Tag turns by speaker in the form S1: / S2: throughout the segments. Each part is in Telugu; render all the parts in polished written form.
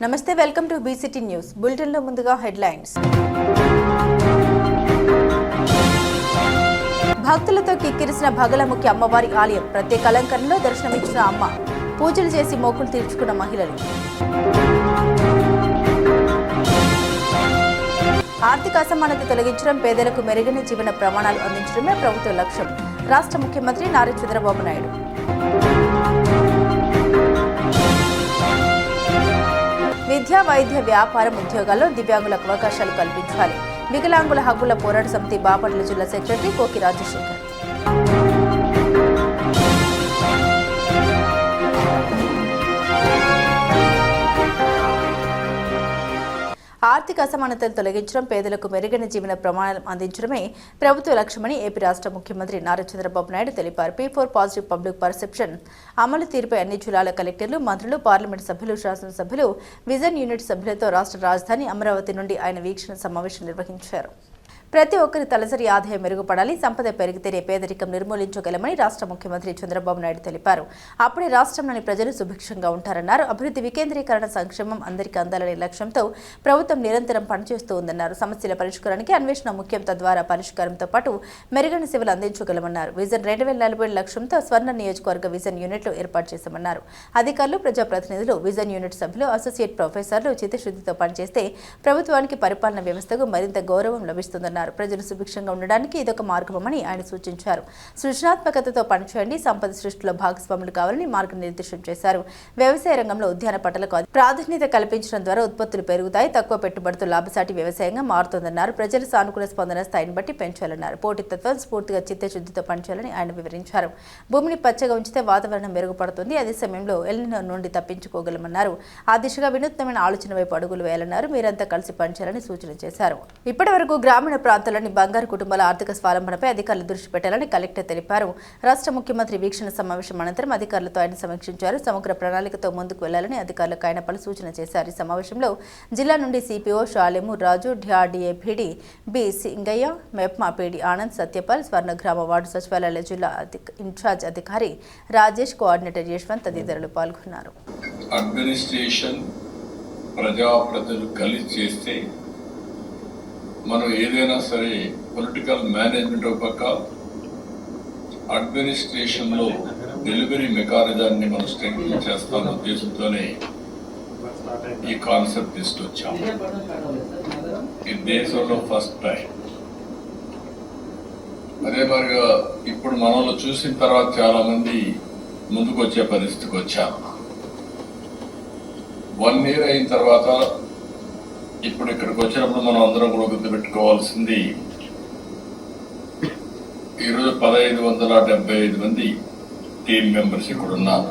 S1: నమస్తే, welcome to BCT news bulletin లో ముందుగా హెడ్లైన్స్. భక్తులతో కిక్కిరిసిన భగలముఖి అమ్మవారి ఆలయం ప్రత్యేక అలంకరణలో దర్శనమిచ్చిన అమ్మ, పూజలు చేసి మొక్కులు తీర్చుకున్న మహిళలు. ఆర్థిక అసమానత తొలగించడం, పేదలకు మెరుగైన జీవన ప్రమాణాలు అందించడమే ప్రభుత్వ లక్ష్యం. రాష్ట్ర ముఖ్యమంత్రి నారా చంద్రబాబు నాయుడు. విద్యా, వైద్య, వ్యాపారం, ఉద్యోగాల్లో దివ్యాంగులకు అవకాశాలు కల్పించాలి. వికలాంగుల హక్కుల పోరాట సమితి బాపట్ల జిల్లా సెక్రటరీ కోకి రాజశేఖర్. ఆర్థిక అసమానతలు తొలగించడం, పేదలకు మెరుగైన జీవన ప్రమాణాలు అందించడమే ప్రభుత్వ లక్ష్యమని ఏపీ రాష్ట్ర ముఖ్యమంత్రి నారా చంద్రబాబు నాయుడు తెలిపారు. P4 పాజిటివ్ పబ్లిక్ పర్సెప్షన్ అమలు తీరుపై అన్ని జిల్లాల కలెక్టర్లు, మంత్రులు, పార్లమెంటు సభ్యులు, శాసనసభ్యులు, విజన్ యూనిట్ సభ్యులతో రాష్ట్ర రాజధాని అమరావతి నుండి ఆయన వీక్షణ సమావేశం నిర్వహించారు. ప్రతి ఒక్కరి తలసరి ఆదాయం మెరుగుపడాలి, సంపద పెరిగితేనే పేదరికం నిర్మూలించగలమని రాష్ట్ర ముఖ్యమంత్రి చంద్రబాబు నాయుడు తెలిపారు. అప్పుడే రాష్ట్రంలోని ప్రజలు సుభిక్షంగా ఉంటారన్నారు. అభివృద్ధి, వికేంద్రీకరణ, సంక్షేమం అందరికీ అందాలనే లక్ష్యంతో ప్రభుత్వం నిరంతరం పనిచేస్తూ ఉందన్నారు. సమస్యల పరిష్కారానికి అన్వేషణ ముఖ్యం, తద్వారా పరిష్కారంతో పాటు మెరుగైన సేవలు అందించగలమన్నారు. విజన్ 2040 లక్ష్యంతో స్వర్ణ నియోజకవర్గ విజన్ యూనిట్లు ఏర్పాటు చేశామన్నారు. అధికారులు, ప్రజాప్రతినిధులు, విజన్ యూనిట్ సభ్యులు, అసోసియేట్ ప్రొఫెసర్లు చిత్తశుద్ధితో పనిచేస్తే ప్రభుత్వానికి పరిపాలన వ్యవస్థకు మరింత గౌరవం లభిస్తుందన్నారు. ప్రజలు సుభిక్షంగా ఉండడానికి ఇదొక మార్గమని ఆయన సూచించారు. సృజనాత్మకతతో పనిచేయండి, సంపద సృష్టిలో భాగస్వాములు కావాలని మార్గనిర్దేశం చేశారు. వ్యవసాయ రంగంలో ఉద్యాన పంటలకు ప్రాధాన్యత కల్పించడం ద్వారా ఉత్పత్తులు పెరుగుతాయి, తక్కువ పెట్టుబడితో లాభసాటి వ్యవసాయంగా మారుతోందన్నారు. ప్రజల సానుకూల స్పందన స్థాయిని బట్టి పెంచాలన్నారు. పోటీతత్వం, స్ఫూర్తిగా చిత్తశుద్ధితో పనిచేయాలని ఆయన వివరించారు. భూమిని పచ్చగా ఉంచితే వాతావరణం మెరుగుపడుతుంది, అదే సమయంలో ఎల్నినో నుండి తప్పించుకోగలమన్నారు. ఆ దిశగా వినూత్నమైన ఆలోచన వైపు అడుగులు వేయాలన్నారు. మీరంతా కలిసి పనిచేయాలని సూచన చేశారు. ఇప్పటి వరకు గ్రామీణ ప్రాంతాల్లోని బంగారు కుటుంబాల ఆర్థిక స్వావలంబనపై అధికారులు దృష్టి పెట్టాలని కలెక్టర్ తెలిపారు. రాష్ట్ర ముఖ్యమంత్రి వీక్షణ సమావేశం అనంతరం అధికారులతో ఆయన సమీక్షించారు. సమగ్ర ప్రణాళికతో ముందుకు వెళ్లాలని అధికారులకు ఆయన పలు సూచన చేశారు. ఈ సమావేశంలో జిల్లా నుండి CPO Shalemu Raju, DRDA PD B Singaiah, MEPMA PD Anand, Satyapal, స్వర్ణగ్రామ వార్డు సచివాలయాల జిల్లా ఇన్ఛార్జ్ అధికారి రాజేష్, కోఆర్డినేటర్ యశ్వంత్ తదితరులు పాల్గొన్నారు.
S2: అడ్మినిస్ట్రేషన్, ప్రజాప్రతినిధులు కలిసి చేస్తే మనం ఏదైనా సరే పొలిటికల్ మేనేజ్మెంట్ ఒక పక్క, అడ్మినిస్ట్రేషన్లో డెలివరీ మెకానిజాన్ని మనం స్ట్రెంగ్తన్ చేస్తామన్న ఉద్దేశంతోనే ఈ కాన్సెప్ట్ తీసుకొచ్చాము. ఈ దేశంలో ఫస్ట్ టైం. అదే మరిగా ఇప్పుడు మనలో చూసిన తర్వాత చాలా మంది ముందుకు వచ్చే పరిస్థితికి వచ్చారు. 1 year అయిన తర్వాత ఇప్పుడు ఇక్కడికి వచ్చినప్పుడు మనం అందరం కూడా గుర్తుపెట్టుకోవాల్సింది, ఈరోజు 1575 మంది టీమ్ మెంబర్స్ ఇక్కడ ఉన్నారు.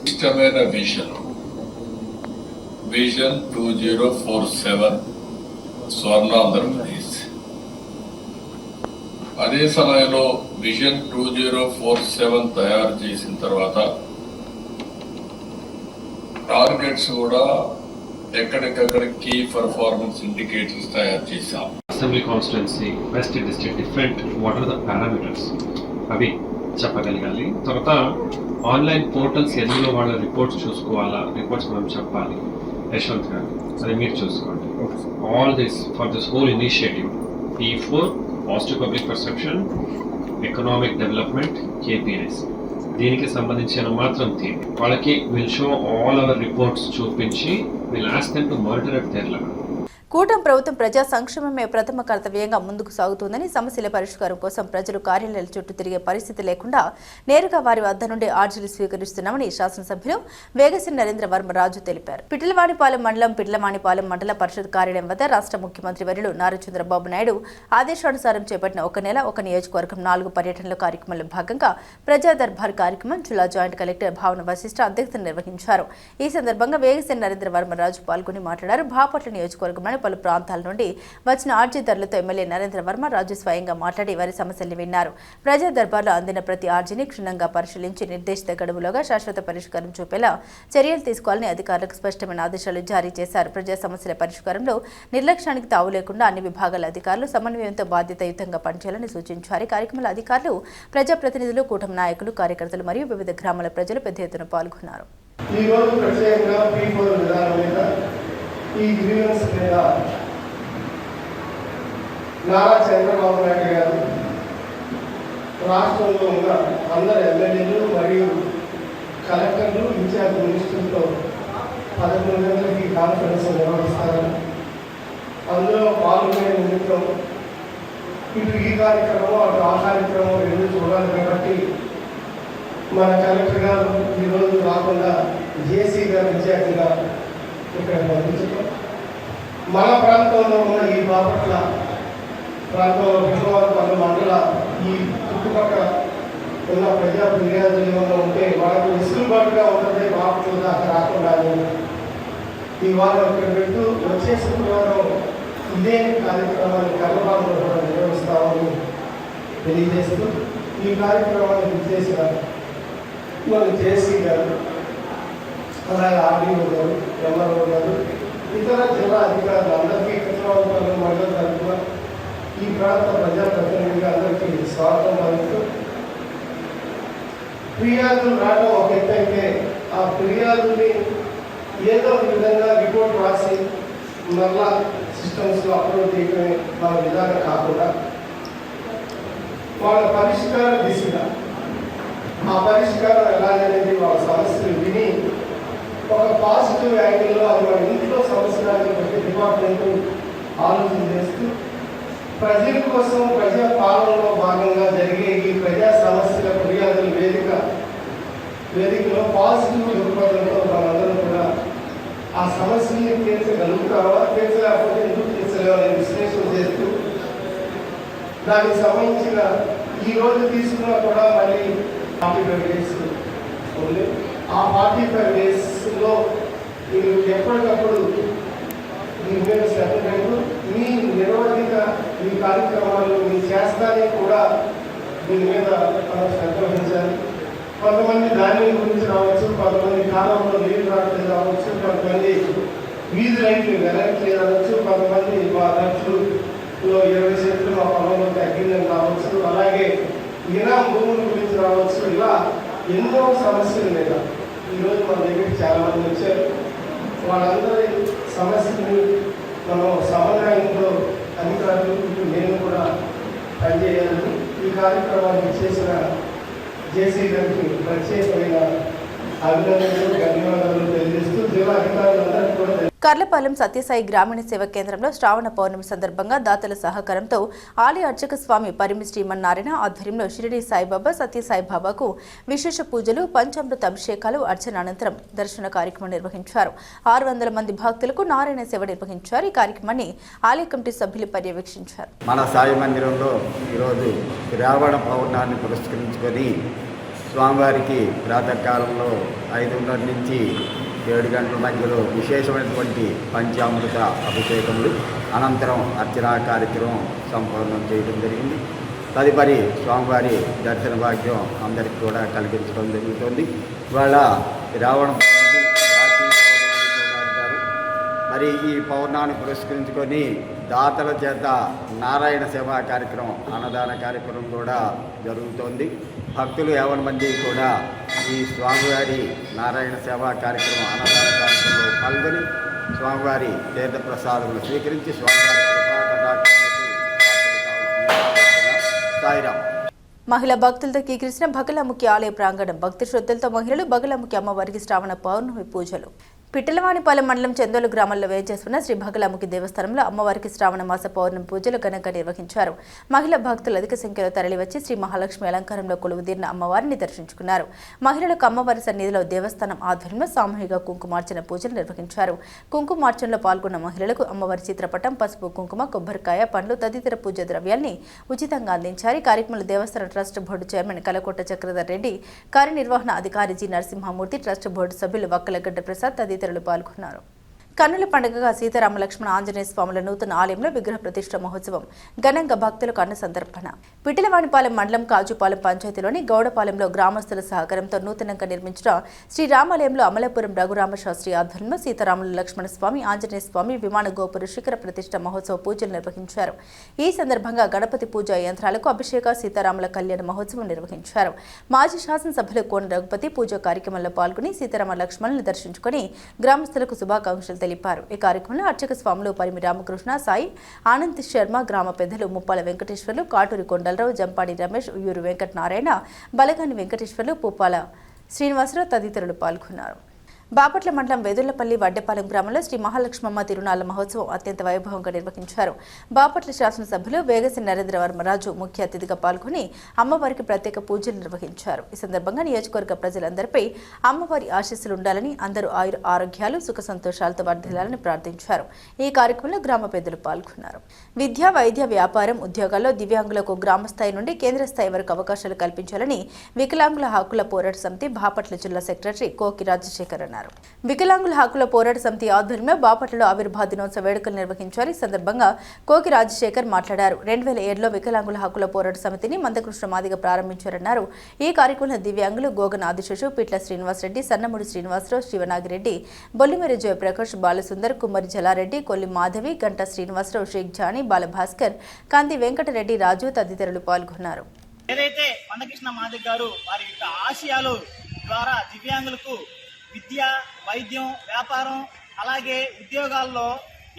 S2: ఇష్టమైన విజన్ 2047 స్వర్ణ ఆంధ్రప్రదేశ్. అదే సమయంలో విజన్ 2047 తయారు చేసిన తర్వాత టార్గెట్స్ కూడా ఎక్కడికక్కడ కీ పర్ఫార్మెన్స్ ఇండికేటర్స్ తయారు చేశాం.
S3: Assembly constituency, west district, different what are the parameters అవి చెప్పగలగాలి. తర్వాత ఆన్లైన్ పోర్టల్స్ ఎందులో వాళ్ళ రిపోర్ట్స్ చూసుకోవాలా, రిపోర్ట్స్ మనం చెప్పాలి. యశ్వంత్ గారు అది మీరు చూసుకోండి. All this for this whole initiative P4 positive public perception, economic development, KPIs దీనికి సంబంధించిన మాత్రం వాళ్ళకి will show all our reports చూపించి will ask them to monitor at their level.
S1: కూటమి ప్రభుత్వం ప్రజా సంక్షేమమే ప్రథమ కర్తవ్యంగా ముందుకు సాగుతుందని, సమస్యల పరిష్కారం కోసం ప్రజలు కార్యాలయాల చుట్టూ తిరిగే పరిస్థితి లేకుండా నేరుగా వారి వద్ద నుండి ఆర్జీలు స్వీకరిస్తున్నామని శాసనసభ్యులు వేగశ్రీ నరేంద్ర వర్మ రాజు తెలిపారు. పిట్లవానిపాలెం మండలం పిట్లవానిపాలెం మండల పరిషత్ కార్యాలయం వద్ద రాష్ట్ర ముఖ్యమంత్రి వర్యులు నారా చంద్రబాబు నాయుడు ఆదేశానుసారం చేపట్టిన ఒక నెల ఒక నియోజకవర్గం 4 పర్యటనల కార్యక్రమంలో భాగంగా ప్రజా దర్బార్ కార్యక్రమం జిల్లా జాయింట్ కలెక్టర్ భావన వశిష్ఠ అధ్యక్షతన నిర్వహించారు. ఈ సందర్భంగా వేగశ్రీ నరేంద్ర వర్మ రాజు పాల్గొని మాట్లాడారు. బాపట్ల నియోజకవర్గంలోని పలు ప్రాంతాల నుండి వచ్చిన ఆర్జీదారులతో ఎమ్మెల్యే నరేంద్ర వర్మ రాజు స్వయంగా మాట్లాడి వారి సమస్యల్ని విన్నారు. ప్రజా దర్బార్లో అందిన ప్రతి ఆర్జీని క్షుణ్ణంగా పరిశీలించి నిర్దేశిత గడువులోగా శాశ్వత పరిష్కారం చూపేలా చర్యలు తీసుకోవాలని అధికారులకు స్పష్టమైన ఆదేశాలు జారీ చేశారు. ప్రజా సమస్యల పరిష్కారంలో నిర్లక్ష్యానికి తావు లేకుండా అన్ని విభాగాల అధికారులు సమన్వయంతో బాధ్యతాయుతంగా పనిచేయాలని సూచించారు. కార్యక్రమంలో అధికారులు, ప్రజాప్రతినిధులు, కూటమి నాయకులు, కార్యకర్తలు మరియు వివిధ గ్రామాల ప్రజలు పెద్ద ఎత్తున పాల్గొన్నారు.
S4: ఈ గ్రీవెన్స్ మీద నారా చంద్రబాబు నాయుడు గారు రాష్ట్రంలో ఉన్న అందరు ఎమ్మెల్యేలు మరియు కలెక్టర్లు ఇన్ఛార్జ్ మినిస్టర్లతో 11 గంటలకి కాన్ఫరెన్స్ నిర్వహిస్తారని, అందులో పాల్గొనే నిమిత్తం ఇటు ఈ కార్యక్రమం అటు ఆ కార్యక్రమం రెండు చూడాలి కాబట్టి మన కలెక్టర్ గారు ఈరోజు కాకుండా జేసీ గారు ఇన్ఛార్జిగా ఇక్కడ పంపించడం, మన ప్రాంతంలో ఉన్న ఈ బాపట్ల ప్రాంతంలో భీమవరం మండల ఈ చుట్టుపక్కల ఉన్న ప్రజా ఫిర్యాదులు ఏమైనా ఉంటే వాళ్ళకు వెసులుబాటుగా ఉంటుంది. బాపట్ల దాకా రాకుండా ఈ వారం ఇక్కడ పెట్టు వచ్చే శుక్రవారం ఇదే కార్యక్రమాన్ని కర్రబాబులో కూడా నిర్వహిస్తామని తెలియజేస్తూ ఈ కార్యక్రమాన్ని విచ్చేసిన మన జేసీ గారు, అలాగే ఆర్డీఓ గారు, ఎంఆర్ఓ గారు, ఇతర జిల్లా అధికారులు అందరికీ కృష్ణావరం మండలం తరఫున ఈ ప్రాంత ప్రజాప్రతినిధిగా అందరికీ స్వాగతం పలుకుతూ, ఫిర్యాదులు రావడం ఒక ఎత్తు అయితే ఆ ఫిర్యాదుల్ని ఏదో ఒక విధంగా రిపోర్ట్ రాసి మళ్ళా సిస్టమ్స్లో అప్లోడ్ చేయడమే మన విధానం కాకుండా వాళ్ళ పరిష్కార దిశగా ఆ పరిష్కారం ఎలాగనేది వాళ్ళ సమస్యలు విని ఒక పాజిటివ్ యాంగిల్లో అది మన ఇంట్లో సమస్యలని ప్రతి డిపార్ట్మెంట్ ఆలోచన చేస్తూ ప్రజల కోసం ప్రజా పాలనలో భాగంగా జరిగే ఈ ప్రజా సమస్యల ఫిర్యాదుల వేదికలో పాజిటివ్ దృక్పథంతో మనందరం కూడా ఆ సమస్యని తీర్చగలుగుతావా, తీర్చలేకపోతే ఎందుకు తీర్చలేవని విశ్లేషణ చేస్తూ దానికి సంబంధించిన ఈరోజు తీసుకున్నా కూడా మళ్ళీ 45 days ఉంది. ఆ 45 daysలో మీరు ఎప్పటికప్పుడు మీ మీద శ్రద్ధ పెడుతూ మీ నిరవధిక మీ కార్యక్రమాలు మీ చేస్తానే కూడా దీని మీద మనం శ్రద్ధ వహించాలి. కొంతమంది ధాన్యం గురించి రావచ్చు, కొంతమంది కాలంలో నీళ్ళు రావట్లేదు రావచ్చు, కొంతమంది వీధి లైట్లు వెలగట్లేదు రావచ్చు, కొంతమంది మా ఖర్చులో 20 సెంట్లు మా పొలంలో తగ్గిందని రావచ్చు, అలాగే ఇరా భూముల గురించి రావచ్చు. ఇలా ఎన్నో సమస్యలు మీద ఈరోజు మన దగ్గరికి చాలామంది వచ్చారు. వాళ్ళందరి సమస్యని మనం సమన్వయంతో అధికారులు నేను కూడా పనిచేయాలని ఈ కార్యక్రమాన్ని చేసిన జేసీ గారికి ప్రత్యేకమైన అభినందనలు ధన్యవాదాలు తెలియజేస్తూ జిల్లా అధికారులందరికీ కూడా
S1: కర్లపాలెం సత్యసాయి గ్రామీణ సేవా కేంద్రంలో శ్రావణ పౌర్ణమి సందర్భంగా దాతల సహకారంతో ఆలయ అర్చక స్వామి పరిమి శ్రీమన్నారాయణ ఆధ్వర్యంలో షిరిడి సాయిబాబా సత్యసాయిబాబాకు విశేష పూజలు పంచామృత అభిషేకాలు అర్చన అనంతరం దర్శన కార్యక్రమం నిర్వహించారు. 600 మంది భక్తులకు నారాయణ సేవ నిర్వహించారు. ఈ కార్యక్రమాన్ని ఆలయ కమిటీ సభ్యులు పర్యవేక్షించారు.
S5: మన సాయి మందిరంలో ఈరోజు శ్రావణ పౌర్ణాన్ని పురస్కరించుకొని స్వామివారికి ప్రాతకాలంలో 5:30 నుంచి 7 గంటల మధ్యలో విశేషమైనటువంటి పంచామృత అభిషేకములు అనంతరం అర్చనా కార్యక్రమం సంపూర్ణం చేయడం జరిగింది. తదుపరి స్వామివారి దర్శన భాగ్యం అందరికీ కూడా కలిగించడం జరుగుతుంది. ఇవాళ రావణ అంటారు. మరి ఈ పౌర్ణాన్ని పురస్కరించుకొని దాతల చేత నారాయణ సేవా కార్యక్రమం అన్నదాన కార్యక్రమం కూడా జరుగుతోంది. భక్తులు 50 మంది కూడా ఈ స్వామివారి నారాయణ సేవా కార్యక్రమం అన్నదాన కార్యక్రమంలో పాల్గొని స్వామివారి తీర్థ ప్రసాదములు స్వీకరించి స్వామివారి కృపా కటాక్షాలకు సాయిరాం.
S1: మహిళా భక్తులతో కీకరించిన బగలాముఖి ఆలయ ప్రాంగణం. భక్తి శ్రద్ధలతో మహిళలు బగలాముఖి అమ్మవారికి శ్రావణ పౌర్ణమి పూజలు. పిట్టలవానిపాలెం మండలం చందోలు గ్రామంలో వేంచేస్తున్న శ్రీ బగలాముఖి దేవస్థానంలో అమ్మవారికి శ్రావణ మాస పౌర్ణమి పూజలు ఘనంగా నిర్వహించారు. మహిళా భక్తులు అధిక సంఖ్యలో తరలివచ్చి శ్రీ మహాలక్ష్మి అలంకారంలో కొలువుదీరిన అమ్మవారిని దర్శించుకున్నారు. మహిళలకు అమ్మవారి సన్నిధిలో దేవస్థానం ఆధ్వర్యంలో సామూహిక కుంకుమార్చన పూజలు నిర్వహించారు. కుంకుమార్చనలో పాల్గొన్న మహిళలకు అమ్మవారి చిత్రపటం, పసుపు, కుంకుమ, కొబ్బరికాయ, పండ్లు తదితర పూజ ద్రవ్యాల్ని ఉచితంగా అందించారు. ఈ కార్యక్రమంలో దేవస్థాన trust board chairman Kalakota Chakradhar Reddy, కార్యనిర్వహణ అధికారి జి నరసింహమూర్తి, ట్రస్ట్ బోర్డు సభ్యులు వక్కలగడ్డ ప్రసాద్ తదితరులు పాల్గొన్నారు. కన్నుల పండుగగా సీతారామ లక్ష్మణ ఆంజనేయ స్వాముల నూతన ఆలయంలో విగ్రహ ప్రతిష్ఠ మహోత్సవం ఘనంగా భక్తులకు అన్న సందర్భన. పిట్టలవానిపాలెం మండలం కాజుపాలెం పంచాయతీలోని గౌడపాలెంలో గ్రామస్తుల సహకారంతో నూతనంగా నిర్మించిన శ్రీరామాలయంలో అమలాపురం రఘురామశాస్త్రి ఆధ్వర్యంలో సీతారాముల లక్ష్మణ స్వామి, ఆంజనేయ స్వామి విమాన గోపుర శిఖర ప్రతిష్ఠ మహోత్సవ పూజలు నిర్వహించారు. ఈ సందర్భంగా గణపతి పూజా యంత్రాలకు అభిషేక, సీతారాముల కళ్యాణ మహోత్సవం నిర్వహించారు. మాజీ శాసనసభ్యులు కోన రఘుపతి పూజా కార్యక్రమంలో పాల్గొని సీతారామ లక్ష్మణులను దర్శించుకుని గ్రామస్తులకు శుభాకాంక్షలు తెలిపారు. ఈ కార్యక్రమంలో అర్చక స్వాములు పరిమి రామకృష్ణ, సాయి, ఆనంద్ శర్మ, గ్రామ పెద్దలు ముప్పాల వెంకటేశ్వర్లు, కాటూరి కొండలరావు, జంపాడి రమేష్, ఉయ్యూరు వెంకట నారాయణ, బలగాని వెంకటేశ్వర్లు, పుప్పాల శ్రీనివాసరావు తదితరులు పాల్గొన్నారు. బాపట్ల మండలం వెదుర్లపల్లి వడ్డెపాలెం గ్రామంలో శ్రీ మహాలక్ష్మమ్మ తిరునాళ్ల మహోత్సవం అత్యంత వైభవంగా నిర్వహించారు. బాపట్ల శాసనసభ్యులు వేగసి నరేంద్రవర్మరాజు ముఖ్య అతిథిగా పాల్గొని అమ్మవారికి ప్రత్యేక పూజలు నిర్వహించారు. ఈ సందర్భంగా నియోజకవర్గ ప్రజలందరిపై అమ్మవారి ఆశీస్సులు ఉండాలని, అందరూ ఆరోగ్యాలు, సుఖ సంతోషాలతో వర్ధిల్లాలని ప్రార్థించారు. ఈ కార్యక్రమంలో గ్రామ పెద్దలు పాల్గొన్నారు. విద్య, వైద్య, వ్యాపారం, ఉద్యోగాల్లో దివ్యాంగులకు గ్రామ స్థాయి నుండి కేంద్ర స్థాయి వరకు అవకాశాలు కల్పించాలని వికలాంగుల హక్కుల పోరాట సమితి బాపట్ల జిల్లా సెక్రటరీ కోకి రాజశేఖర్ అన్నారు. వికలాంగుల హక్కుల పోరాట సమితి ఆధ్వర్యంలో బాపట్లలో ఆవిర్భావ దినోత్సవ వేడుకలు నిర్వహించారు. ఈ సందర్భంగా కోకి రాజశేఖర్ మాట్లాడారు. 2007లో వికలాంగుల హక్కుల పోరాట సమితిని మందకృష్ణ మాదిగ ప్రారంభించారన్నారు. ఈ కార్యక్రమంలో దివ్యాంగులు గోగన ఆదిశేషు, పిట్ల శ్రీనివాసరెడ్డి, సన్నముడి శ్రీనివాసరావు, శివనాగిరెడ్డి, బొల్లిమేరి జయప్రకాష్, బాలసుందర్, కుమ్మరి జలారెడ్డి, కొల్లి మాధవి, గంట శ్రీనివాసరావు, షేక్ జానీ, బాలభాస్కర్, కాంతి వెంకటరెడ్డి, రాజు తదితరులు పాల్గొన్నారు.
S6: ఏదైతే మందకృష్ణ మాదిగ గారు వారి యొక్క ఆశయాలు ద్వారా దివ్యాంగులకు విద్య, వైద్యం, వ్యాపారం, అలాగే ఉద్యోగాల్లో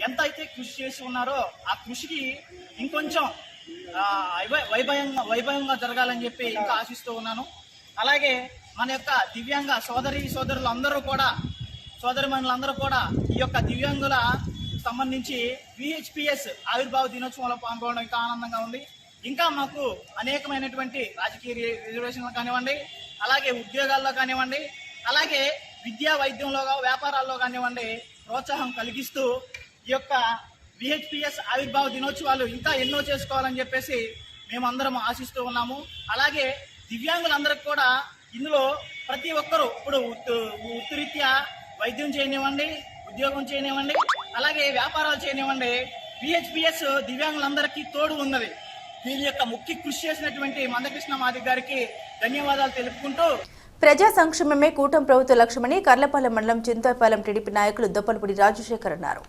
S6: ఎంత అయితే కృషి చేసి ఉన్నారో ఆ కృషికి ఇంకొంచెం వైభవంగా జరగాలని చెప్పి ఇంకా ఆశిస్తూ ఉన్నాను. అలాగే మన యొక్క దివ్యాంగ సోదరులందరూ కూడా, సోదరిమణులందరూ కూడా ఈ యొక్క దివ్యాంగుల సంబంధించి VHPS ఆవిర్భావ దినోత్సవంలో పాల్గొనడం ఇంకా ఆనందంగా ఉంది. ఇంకా మాకు అనేకమైనటువంటి రాజకీయ రిజర్వేషన్లు కానివ్వండి, అలాగే ఉద్యోగాల్లో కానివ్వండి, అలాగే విద్యా, వైద్యంలో, వ్యాపారాల్లో కానివ్వండి ప్రోత్సాహం కలిగిస్తూ ఈ యొక్క VHPS ఆవిర్భావ దినోత్సవాలు ఇంకా ఎన్నో చేసుకోవాలని చెప్పేసి మేమందరం ఆశిస్తూ ఉన్నాము. అలాగే దివ్యాంగులందరికీ కూడా ఇందులో ప్రతి ఒక్కరూ ఇప్పుడు వృత్తిరీత్యా వైద్యం చేయనివ్వండి, ఉద్యోగం చేయనివ్వండి, అలాగే వ్యాపారాలు చేయనివ్వండి, VHPS దివ్యాంగులందరికీ తోడు ఉన్నది. దీని యొక్క ముఖ్య కృషి చేసినటువంటి మందకృష్ణ మాదిగ గారికి ధన్యవాదాలు తెలుపుకుంటూ,
S1: ప్రజా సంక్షేమమే కూటమి ప్రభుత్వ లక్ష్యమని కర్లపాలెం మండలం చింతాయపాలెం టీడీపీ నాయకులు దొప్పలపూడి రాజశేఖర్ అన్నారు.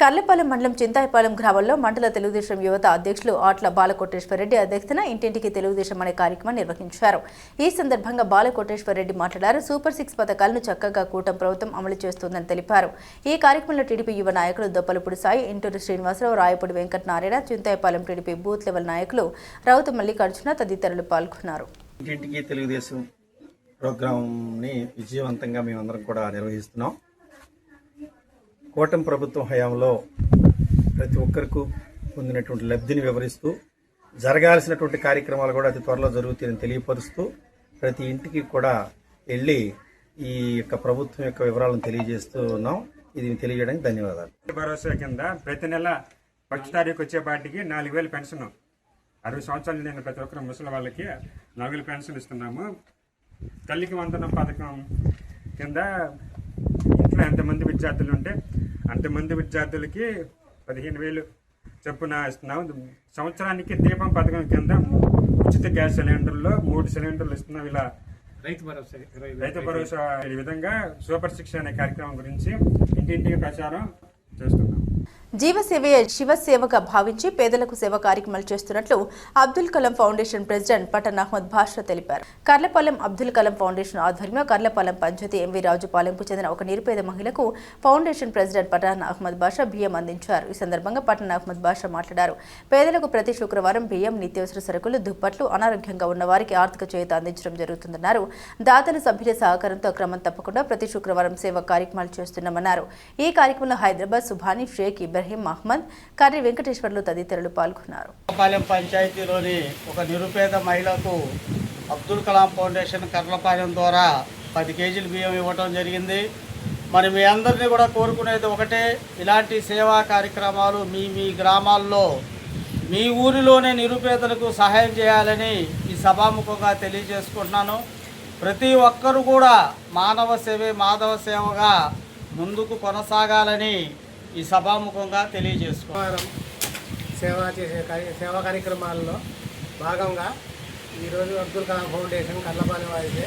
S1: కర్లపాలెం మండలం చింతాయపాలెం గ్రామంలో మండల తెలుగుదేశం యువత అధ్యక్షులు ఆట్ల బాలకోటేశ్వరరెడ్డి అధ్యక్షతన ఇంటింటికి తెలుగుదేశం అనే కార్యక్రమం నిర్వహించారు. ఈ సందర్భంగా బాలకోటేశ్వరరెడ్డి మాట్లాడారు. సూపర్ 6 పథకాలను చక్కగా కూటమి ప్రభుత్వం అమలు చేస్తోందని తెలిపారు. ఈ కార్యక్రమంలో టీడీపీ యువ నాయకులు దొప్పలపూడి సాయి, ఇంటూరు శ్రీనివాసరావు, రాయపూడి వెంకట నారాయణ, చింతాయపాలెం టీడీపీ బూత్ లెవెల్ నాయకులు రౌతు మల్లికార్జున తదితరులు పాల్గొన్నారు.
S7: ఇంటింటికి తెలుగుదేశం ప్రోగ్రాంని విజయవంతంగా మేమందరం కూడా నిర్వహిస్తున్నాం. కూటమి ప్రభుత్వం హయాంలో ప్రతి ఒక్కరికి పొందినటువంటి లబ్ధిని వివరిస్తూ, జరగాల్సినటువంటి కార్యక్రమాలు కూడా అతి త్వరలో జరుగుతాయని తెలియపరుస్తూ, ప్రతి ఇంటికి కూడా వెళ్ళి ఈ యొక్క ప్రభుత్వం యొక్క వివరాలను తెలియజేస్తూ ఉన్నాం. ఇది తెలియజేయడానికి ధన్యవాదాలు.
S8: భరోసా కింద ప్రతి నెల 1 తారీఖు వచ్చేపాటికి 4000 పెన్షన్, 60 సంవత్సరాలు నిండిన ప్రతి ఒక్కరు ముసలి వాళ్ళకి 4000 పెన్షన్ ఇస్తున్నాము. తల్లికి వందనం పథకం కింద ఇంట్లో ఎంతమంది విద్యార్థులు ఉంటే అంతమంది విద్యార్థులకి 15,000 చొప్పున ఇస్తున్నాం. సంవత్సరానికి దీపం పథకం కింద ఉచిత గ్యాస్ సిలిండర్లో 3 సిలిండర్లు ఇస్తున్నాం. ఇలా రైతు భరోసా ఈ విధంగా సూపర్ 6 అనే కార్యక్రమం గురించి ఇంటింటికి ప్రచారం చేస్తున్నాం.
S1: జీవసేవే శివసేవగా భావించి పేదలకు సేవా కార్యక్రమాలు చేస్తున్నట్లు అబ్దుల్ కలాం ఫౌండేషన్ ప్రెసిడెంట్ పఠన్ అహ్మద్ బాషా తెలిపారు. కర్లపాలెం అబ్దుల్ కలాం ఫౌండేషన్ ఆధ్వర్యంలో కర్లపాలెం పంచాయతీ ఎంవి రాజుపాలెంకు చెందిన ఒక నిరుపేద మహిళకు ఫౌండేషన్ ప్రెసిడెంట్ పఠన్ అహ్మద్ బాషా బియ్యం అందించారు. ఈ సందర్భంగా పఠన్ అహ్మద్ బాషా మాట్లాడారు. పేదలకు ప్రతి శుక్రవారం బియ్యం, నిత్యావసర సరుకులు, దుప్పట్లు, అనారోగ్యంగా ఉన్న వారికి ఆర్థిక చేయూత అందించడం జరుగుతుందన్నారు. దాతల సభ్యుల సహకారంతో క్రమం తప్పకుండా ప్రతి శుక్రవారం సేవా కార్యక్రమాలు చేస్తున్నామన్నారు. ఈ కార్యక్రమంలో హైదరాబాద్ సుభాని, షేక్ ఇబ్రహీం, మహ్మద్, కర్రి వెంకటేశ్వర్లు తదితరులు పాల్గొన్నారు.
S9: కర్లపాలెం పంచాయతీలోని ఒక నిరుపేద మహిళకు అబ్దుల్ కలాం ఫౌండేషన్ కర్లపాలెం ద్వారా 10 కేజీలు బియ్యం ఇవ్వటం జరిగింది. మరి మీ అందరినీ కూడా కోరుకునేది ఒకటే, ఇలాంటి సేవా కార్యక్రమాలు మీ గ్రామాల్లో, మీ ఊరిలోనే నిరుపేదలకు సహాయం చేయాలని ఈ సభాముఖంగా తెలియజేసుకుంటున్నాను. ప్రతి ఒక్కరూ కూడా మానవ సేవే మాధవ సేవగా ముందుకు కొనసాగాలని ఈ సభాముఖంగా తెలియజేసుకున్నాం.
S4: సేవా కార్యక్రమాల్లో భాగంగా ఈరోజు అబ్దుల్ కలాం ఫౌండేషన్ కర్లపాలెం వారికి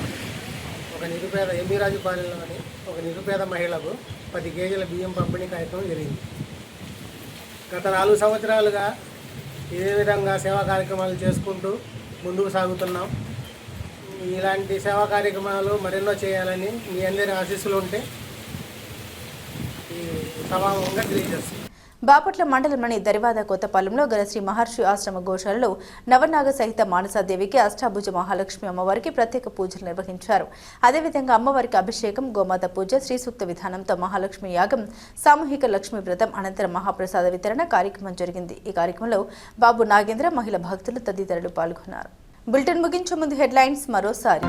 S4: ఒక నిరుపేద ఎంబీ రాజుపాలెంలోని ఒక నిరుపేద మహిళకు 10 కేజీల బియ్యం పంపిణీ కార్యక్రమం జరిగింది. గత 4 సంవత్సరాలుగా ఇదే విధంగా సేవా కార్యక్రమాలు చేసుకుంటూ ముందుకు సాగుతున్నాం. ఇలాంటి సేవా కార్యక్రమాలు మరెన్నో చేయాలని మీ అందరి ఆశీస్సులు ఉంటే ఈ
S10: సభాముఖంగా తెలియజేస్తాను.
S1: బాపట్ల మండలంలోని దరివాద కొత్తపాలెంలో గల శ్రీ మహర్షి ఆశ్రమ గోశాలలో నవనాగ సహిత మానసాదేవికి అష్టాభుజ మహాలక్ష్మి అమ్మవారికి ప్రత్యేక పూజలు నిర్వహించారు. అదేవిధంగా అమ్మవారికి అభిషేకం, గోమాత పూజ, శ్రీ సూక్త విధానంతో మహాలక్ష్మి యాగం, సామూహిక లక్ష్మీ వ్రతం అనంతరం మహాప్రసాద వితరణ కార్యక్రమం జరిగింది. ఈ కార్యక్రమంలో బాబు నాగేంద్ర, మహిళా భక్తులు తదితరులు పాల్గొన్నారు. బులెటిన్ ముగించే ముందు హెడ్లైన్స్ మరోసారి.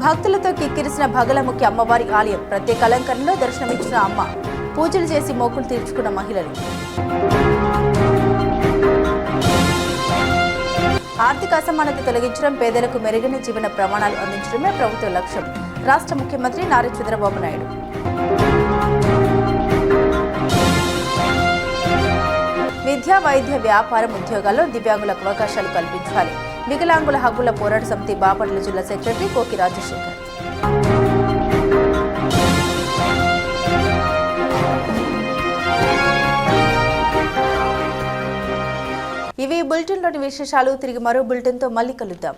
S1: భక్తులతో కిక్కిరిసిన భగలముఖి అమ్మవారి ఆలయం ప్రత్యేక అలంకరణలో దర్శనమిచ్చిన అమ్మ, పూజలు చేసి మొక్కులు తీర్చుకున్న మహిళలు. ఆర్థిక అసమానత తొలగించడం, పేదలకు మెరుగైన జీవన ప్రమాణాలు అందించడమే ప్రభుత్వ లక్ష్యం. రాష్ట్ర ముఖ్యమంత్రి నారా చంద్రబాబు నాయుడు. విద్యా, వైద్య, వ్యాపారం, ఉద్యోగాల్లో దివ్యాంగులకు అవకాశాలు కల్పించాలి. వికలాంగుల హక్కుల పోరాట సమితి బాపట్ల జిల్లా సెక్రటరీ కోకి రాజశేఖర్. ఇవి బులెటిన్లోని విశేషాలు. తిరిగి మరో బులెటిన్తో మళ్ళీ కలుద్దాం.